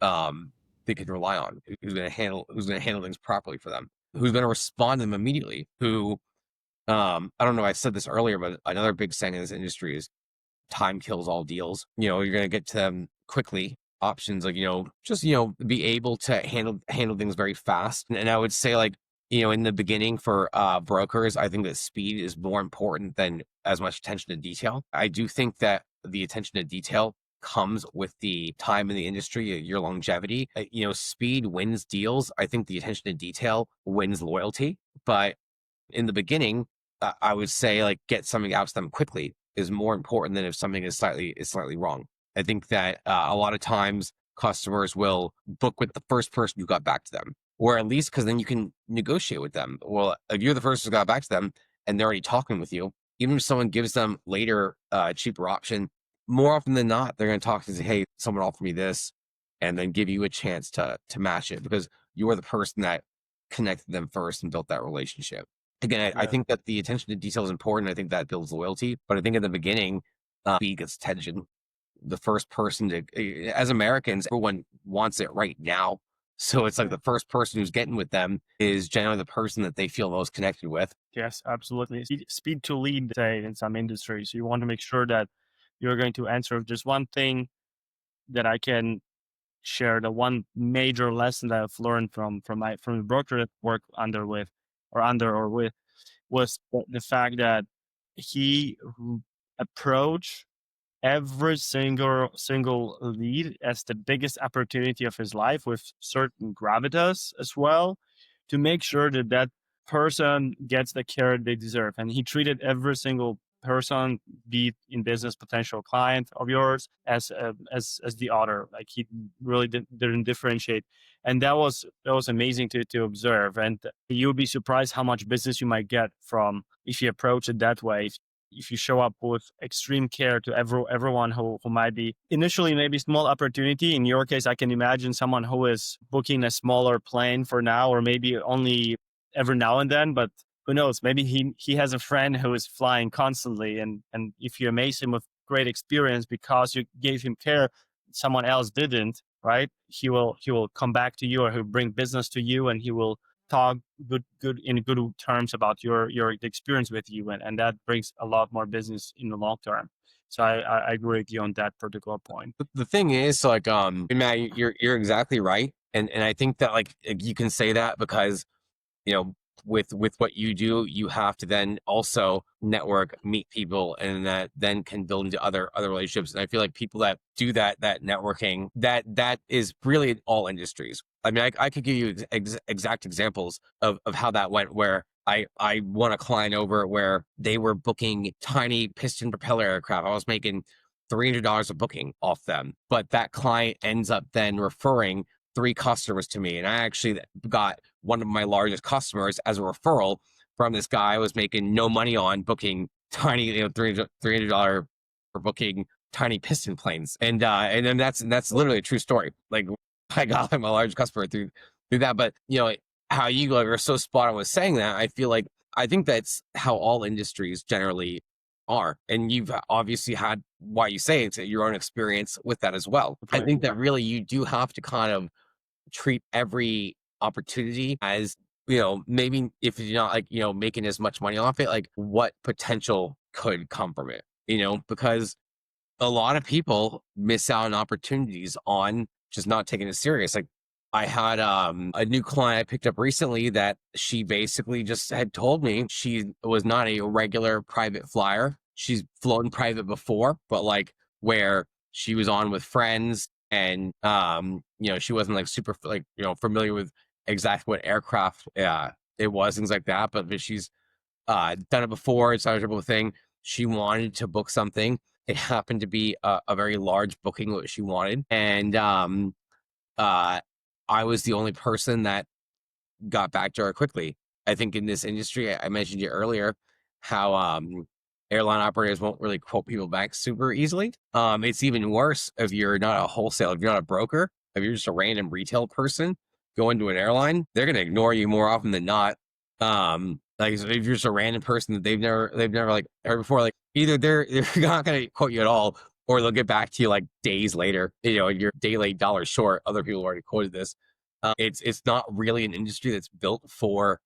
they can rely on, who's going to handle things properly for them, who's going to respond to them immediately. Who I don't know. I said this earlier, but another big saying in this industry is time kills all deals. You're going to get to them quickly. Options like, just, be able to handle things very fast. And I would say like, in the beginning for brokers, I think that speed is more important than as much attention to detail. I do think that the attention to detail comes with the time in the industry, your longevity. Speed wins deals. I think the attention to detail wins loyalty. But in the beginning, I would say like get something out to them quickly is more important than if something is slightly wrong. I think that a lot of times customers will book with the first person who got back to them, or at least because then you can negotiate with them. Well, if you're the first who got back to them and they're already talking with you, even if someone gives them later a cheaper option, more often than not, they're going to talk to say, hey, someone offered me this, and then give you a chance to match it because you are the person that connected them first and built that relationship. Again, I think that the attention to detail is important. I think that builds loyalty. But I think in the beginning, speed gets attention. The first person as Americans, everyone wants it right now. So it's like the first person who's getting with them is generally the person that they feel most connected with. Yes, absolutely. Speed to lead, say, in some industries. So you want to make sure that you're going to answer. Just one thing that I can share, the one major lesson that I've learned from the broker that work under with was the fact that he approached every single lead as the biggest opportunity of his life with certain gravitas as well, to make sure that that person gets the care they deserve. And he treated every single person, be it in business potential client of yours, as the other. Like he really didn't differentiate, and that was amazing to observe. And you'll be surprised how much business you might get from if you approach it that way. If you show up with extreme care to everyone who might be initially maybe small opportunity. In your case, I can imagine someone who is booking a smaller plane for now, or maybe only every now and then, but who knows, maybe he has a friend who is flying constantly. And if you amaze him with great experience because you gave him care, someone else didn't, right? He will come back to you, or he'll bring business to you, and he will talk in good terms about your experience with you, and that brings a lot more business in the long term. So I agree with you on that particular point. The thing is, like, Matt, you're exactly right, and I think that like you can say that because with what you do, you have to then also network, meet people, and that then can build into other relationships. And I feel like people that do that networking, that is really in all industries. I mean, I could give you exact examples of how that went, where I won a client over where they were booking tiny piston propeller aircraft. I was making $300 a booking off them, but that client ends up then referring 3 customers to me. And I actually got one of my largest customers as a referral from this guy I was making no money on, booking tiny, $300 per booking tiny piston planes. And then that's literally a true story. Like I got I'm a large customer through that. But how you are so spot on with saying that, I think that's how all industries generally are. And you've obviously had why you say it's your own experience with that as well. I Right. think that really you do have to kind of treat every opportunity as, maybe if you're not like, making as much money off it, like what potential could come from it, because a lot of people miss out on opportunities on just not taking it serious. Like I had a new client I picked up recently that she basically just had told me she was not a regular private flyer. She's flown private before, but like where she was on with friends and she wasn't like super like familiar with exactly what aircraft it was, things like that. But she's done it before. It's not a typical thing. She wanted to book something. It happened to be a very large booking what she wanted, and uh, I was the only person that got back to her quickly. I think in this industry, I mentioned it earlier, how airline operators won't really quote people back super easily. It's even worse if you're not a wholesaler, if you're not a broker, if you're just a random retail person going to an airline, they're gonna ignore you more often than not. Like if you're just a random person that they've never like heard before, like either they're not gonna quote you at all, or they'll get back to you like days later. You're day late, dollar short. Other people already quoted this. It's not really an industry that's built for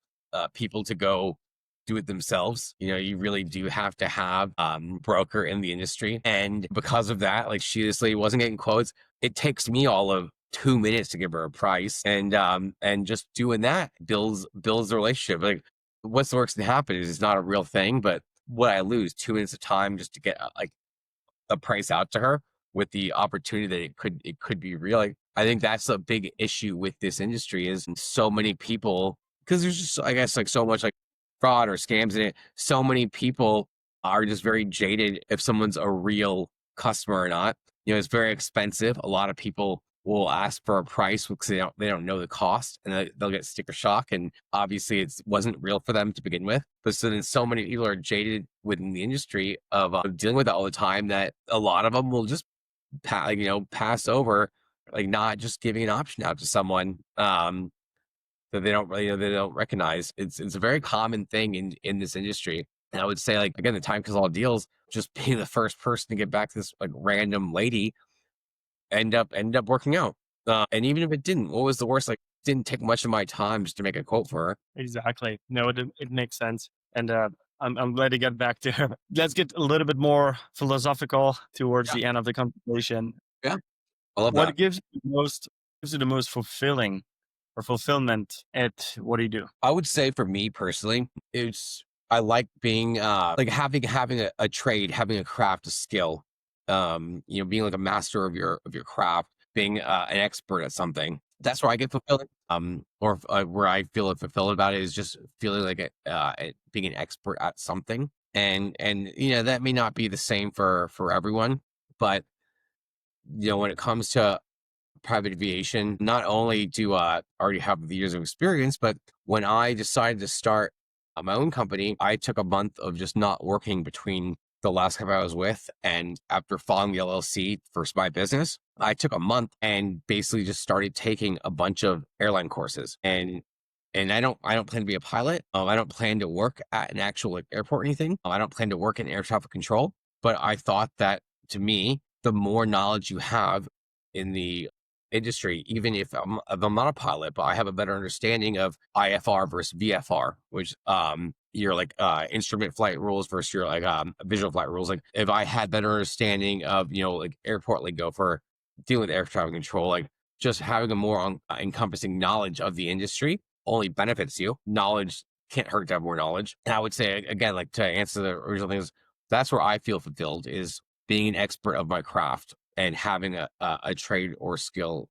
people to go do it themselves. You really do have to have broker in the industry, and because of that, like she this lady wasn't getting quotes. It takes me all of 2 minutes to give her a price, and just doing that builds the relationship. Like what's the worst that happen is it's not a real thing, but what I lose 2 minutes of time just to get like a price out to her with the opportunity that it could be real. Like, I think that's a big issue with this industry is so many people, because there's just I guess like so much like fraud or scams in it. So many people are just very jaded if someone's a real customer or not. It's very expensive. A lot of people will ask for a price because they don't know the cost, and they'll get sticker shock. And obviously, it wasn't real for them to begin with. But so then, so many people are jaded within the industry of dealing with it all the time that a lot of them will just pass over, like not just giving an option out to someone that they don't really they don't recognize. It's a very common thing in this industry. And I would say, like, again, the time kills all deals. Just being the first person to get back to this like random lady end up working out. And even if it didn't, what was the worst? Like, didn't take much of my time just to make a quote for her. Exactly. No, it makes sense. And I'm glad to get back to let's get a little bit more philosophical towards Yeah, the end of the conversation. yeah, I love that. What gives you the most fulfilling or fulfillment at what do you do? I would say for me personally, I like being like having a trade, having a craft, a skill. Being like a master of your craft, being an expert at something. That's where I get fulfilled. Or where I feel fulfilled about it is just feeling like being an expert at something. And that may not be the same for everyone, but when it comes to private aviation, not only do I already have the years of experience, but when I decided to start my own company, I took a month of just not working between the last company I was with and after filing the LLC for my business. I took a month and basically just started taking a bunch of airline courses. And I don't plan to be a pilot. I don't plan to work at an actual like airport or anything. I don't plan to work in air traffic control. But I thought that to me, the more knowledge you have in the industry, even if I'm not a pilot, but I have a better understanding of IFR versus VFR, which your like instrument flight rules versus your like visual flight rules. Like if I had better understanding of like airport lingo for dealing with air traffic control, like just having a more encompassing knowledge of the industry only benefits you. Knowledge can't hurt to have more knowledge. And I would say again, like to answer the original things, that's where I feel fulfilled is being an expert of my craft and having a trade or skill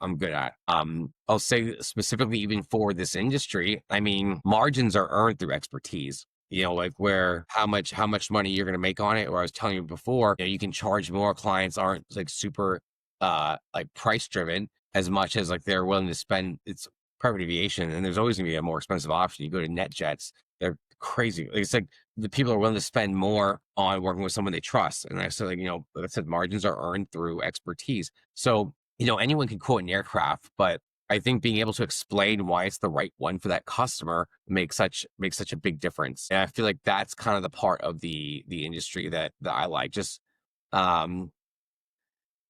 I'm good at. I'll say specifically even for this industry, I mean, margins are earned through expertise. Like where how much money you're going to make on it. Or I was telling you before, you can charge more. Clients aren't like super like price driven as much as like they're willing to spend. It's private aviation, and there's always going to be a more expensive option. You go to NetJets, they're crazy. It's like the people are willing to spend more on working with someone they trust. And I said, like, like I said, margins are earned through expertise. So, anyone can quote an aircraft, but I think being able to explain why it's the right one for that customer makes such a big difference. And I feel like that's kind of the part of the industry that I like. Just um,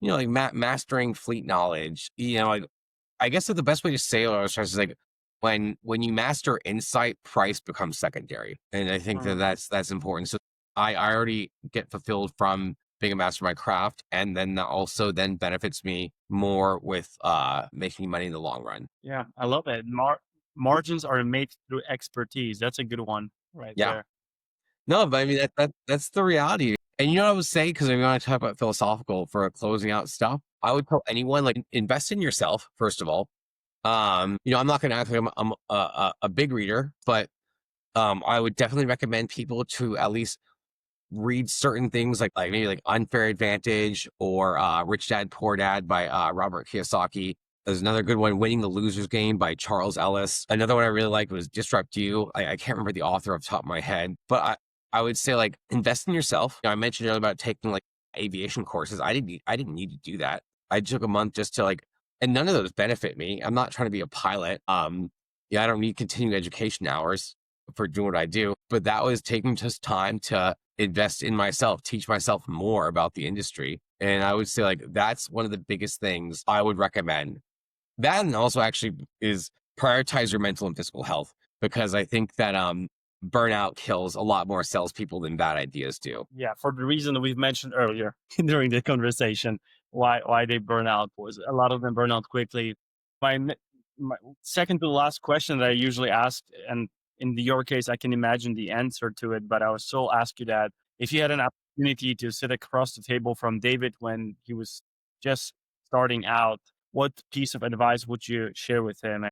like mastering fleet knowledge. Like, I guess that the best way to say it is like when you master insight, price becomes secondary, and I think that Mm. that's important. So I already get fulfilled from being a master of my craft, and then that also then benefits me more with making money in the long run. Yeah, I love it. Margins are made through expertise. That's a good one right Yeah, there. no, but I mean that's the reality. And what I would say, because I'm going to talk about philosophical for closing out stuff, I would tell anyone, like, invest in yourself first of all. I'm not going to act like I'm a big reader, but I would definitely recommend people to at least read certain things, like maybe like Unfair Advantage or Rich Dad Poor Dad by Robert Kiyosaki. There's another good one, Winning the Loser's Game by Charles Ellis. Another one I really liked was Disrupt You. I can't remember the author off the top of my head, but I would say, like, invest in yourself. I mentioned earlier about taking like aviation courses. I didn't need to do that. I took a month just to like, and none of those benefit me. I'm not trying to be a pilot. Yeah, I don't need continuing education hours for doing what I do, but that was taking just time to invest in myself, teach myself more about the industry. And I would say, like, that's one of the biggest things I would recommend. That, and also actually, is prioritize your mental and physical health, because I think that burnout kills a lot more salespeople than bad ideas do. Yeah, for the reason that we've mentioned earlier during the conversation, why they burn out was a lot of them burn out quickly. My second to last question that I usually ask, and in your case, I can imagine the answer to it, but I will still ask you that if you had an opportunity to sit across the table from David when he was just starting out, what piece of advice would you share with him?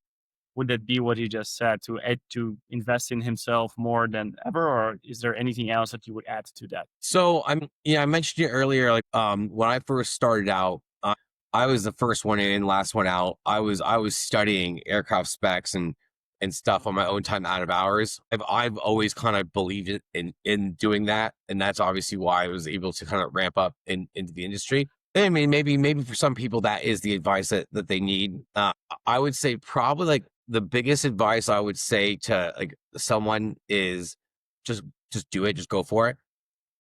Would that be what you just said, to invest in himself more than ever, or is there anything else that you would add to that? So I mentioned it earlier, like, when I first started out, I was the first one in, last one out. I was studying aircraft specs and stuff on my own time out of hours. I've always kind of believed in doing that, and that's obviously why I was able to kind of ramp up into the industry. I mean, maybe for some people that is the advice that they need. I would say probably, like, the biggest advice I would say to, like, someone is just do it, just go for it.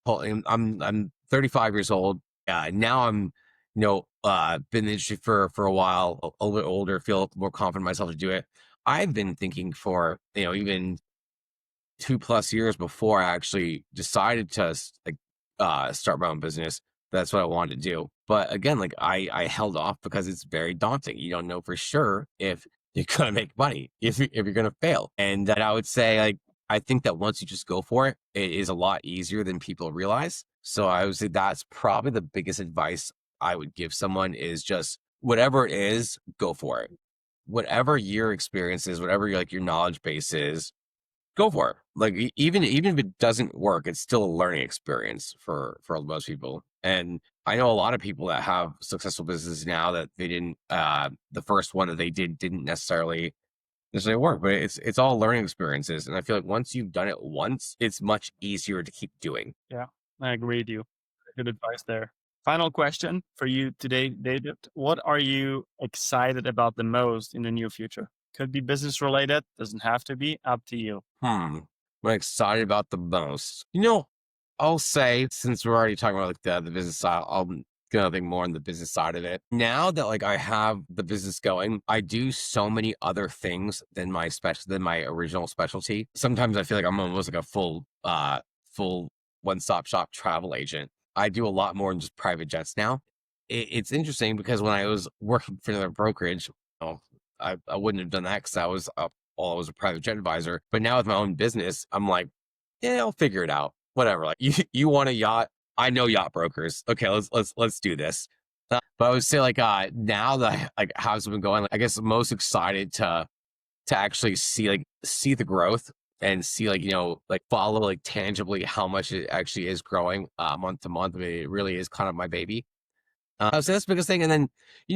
I'm 35 years old. Now I'm, been in the industry for a while, a little bit older, feel more confident in myself to do it. I've been thinking for, even 2+ years before I actually decided to start my own business. That's what I wanted to do. But again, like, I held off because it's very daunting. You don't know for sure if you're going to make money, if you're going to fail. And that, I would say, like, I think that once you just go for it, it is a lot easier than people realize. So I would say that's probably the biggest advice I would give someone, is just whatever it is, go for it. Whatever your experience is, whatever your knowledge base is, go for it. Like, even if it doesn't work, it's still a learning experience for most people. And I know a lot of people that have successful businesses now that they didn't, the first one that they didn't necessarily work, but it's all learning experiences. And I feel like once you've done it once, it's much easier to keep doing. Yeah, I agree with you. Good advice there. Final question for you today, David. What are you excited about the most in the near future? Could be business related, doesn't have to be, up to you. What I'm excited about the most. I'll say, since we're already talking about, like, the business side, I'll gonna think more on the business side of it. Now that, like, I have the business going, I do so many other things than my original specialty. Sometimes I feel like I'm almost like a full one-stop shop travel agent. I do a lot more than just private jets now. It's interesting because when I was working for another brokerage, oh, I wouldn't have done that because I was a private jet advisor. But now with my own business, I'm like, yeah, I'll figure it out. Whatever. Like, you want a yacht? I know yacht brokers. Okay, let's do this. But I would say, like, now that how's it been going? Like, I guess most excited to actually see the growth, and see, like, like, follow, like, tangibly how much it actually is growing month to month. I mean, it really is kind of my baby. So that's the biggest thing. And then,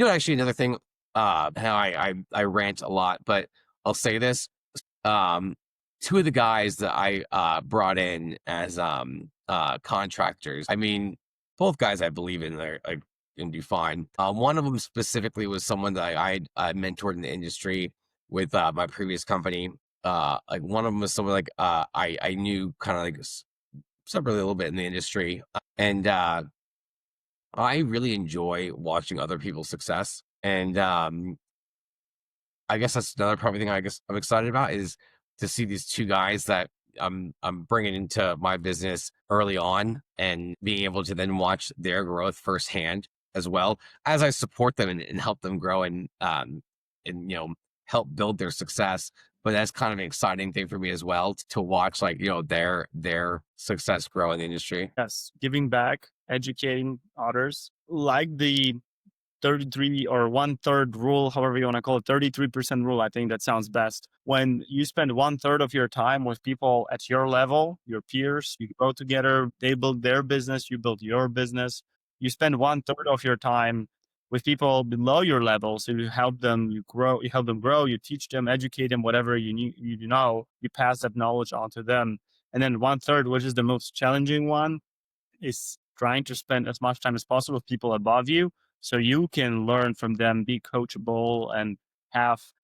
actually, another thing how I rant a lot, but I'll say this. Um, two of the guys that I brought in as contractors, I mean, both guys I believe in, they're like can do fine. One of them specifically was someone that I mentored in the industry with my previous company. Like one of them was someone like I knew kind of like separately a little bit in the industry, and I really enjoy watching other people's success. And I guess that's another probably thing I guess I'm excited about is to see these two guys that I'm bringing into my business early on and being able to then watch their growth firsthand as well as I support them and help them grow and help build their success. But that's kind of an exciting thing for me as well to watch like their success grow in the industry. Yes, giving back, educating others, like the 33 or one third rule, however you want to call it, 33% rule. I think that sounds best. When you spend one third of your time with people at your level, your peers, you grow together, they build their business, you build your business. You spend one third of your time with people below your level. So you help them, you help them grow, you teach them, educate them, whatever you know, you pass that knowledge on to them. And then one third, which is the most challenging one, is trying to spend as much time as possible with people above you so you can learn from them, be coachable, and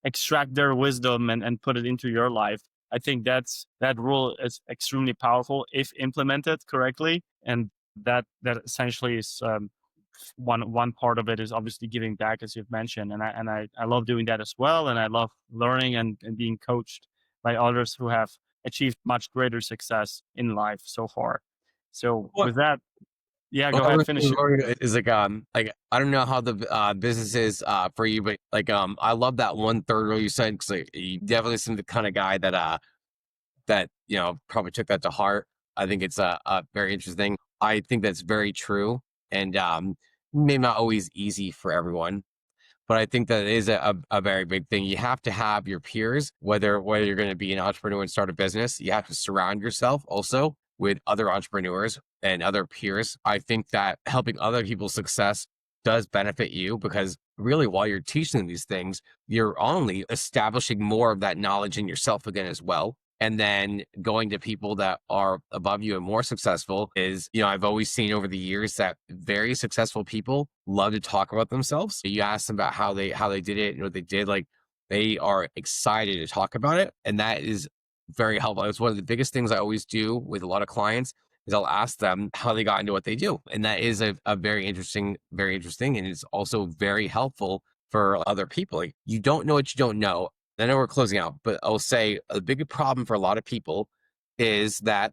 extract their wisdom and put it into your life. I think that rule is extremely powerful if implemented correctly. And that essentially is one part of it is obviously giving back, as you've mentioned. And I love doing that as well. And I love learning and being coached by others who have achieved much greater success in life so far. So with that, yeah, go ahead, finish it. Is like I don't know how the business is for you, but like I love that one third rule you said because like, you definitely seem the kind of guy that probably took that to heart. I think it's very interesting. I think that's very true, and maybe not always easy for everyone. But I think that is a very big thing. You have to have your peers, whether you're going to be an entrepreneur and start a business, you have to surround yourself also with other entrepreneurs and other peers. I think that helping other people's success does benefit you because really while you're teaching them these things, you're only establishing more of that knowledge in yourself again as well. And then going to people that are above you and more successful is, I've always seen over the years that very successful people love to talk about themselves. You ask them about how they did it and what they did, like they are excited to talk about it. And that is very helpful. It's one of the biggest things I always do with a lot of clients is I'll ask them how they got into what they do. And that is a very interesting. And it's also very helpful for other people. Like you don't know what you don't know. I know we're closing out, but I'll say a big problem for a lot of people is that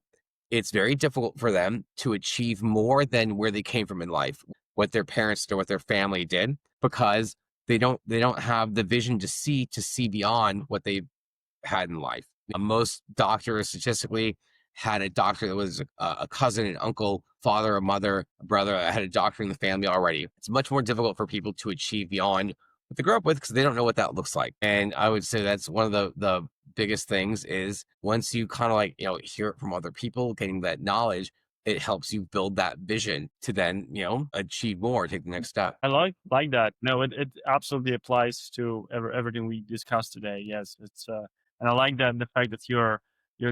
it's very difficult for them to achieve more than where they came from in life, what their parents or what their family did, because they don't have the vision to see beyond what they had in life. Most doctors statistically had a doctor that was a cousin, an uncle, father, a mother, a brother that had a doctor in the family already. It's much more difficult for people to achieve beyond what they grew up with because they don't know what that looks like. And I would say that's one of the biggest things is once you kind of like, hear it from other people, getting that knowledge, it helps you build that vision to then, achieve more, take the next step. I like that. No, it absolutely applies to everything we discussed today. Yes, it's and I like that the fact that you're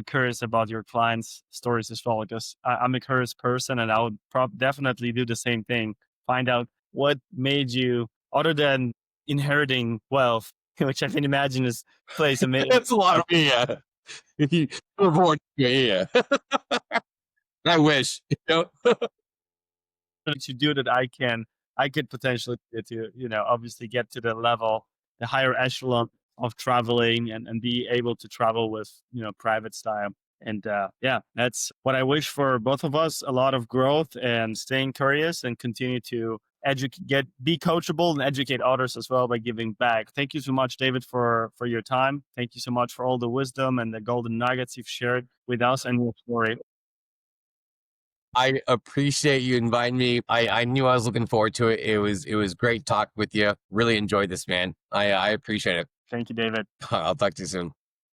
curious about your clients' stories as well, because I'm a curious person, and I would definitely do the same thing. Find out what made you, other than inheriting wealth, which I can imagine is plays a major. That's a lot of yeah. If you were born, yeah. I wish, To do that I could potentially get to, obviously get to the level, the higher echelon of traveling and be able to travel with, private style. And yeah, that's what I wish for both of us, a lot of growth and staying curious and continue to be coachable and educate others as well by giving back. Thank you so much, David, for your time. Thank you so much for all the wisdom and the golden nuggets you've shared with us and your story. I appreciate you inviting me. I knew I was looking forward to it. It was great talking with you. Really enjoyed this, man. I appreciate it. Thank you, David. I'll talk to you soon.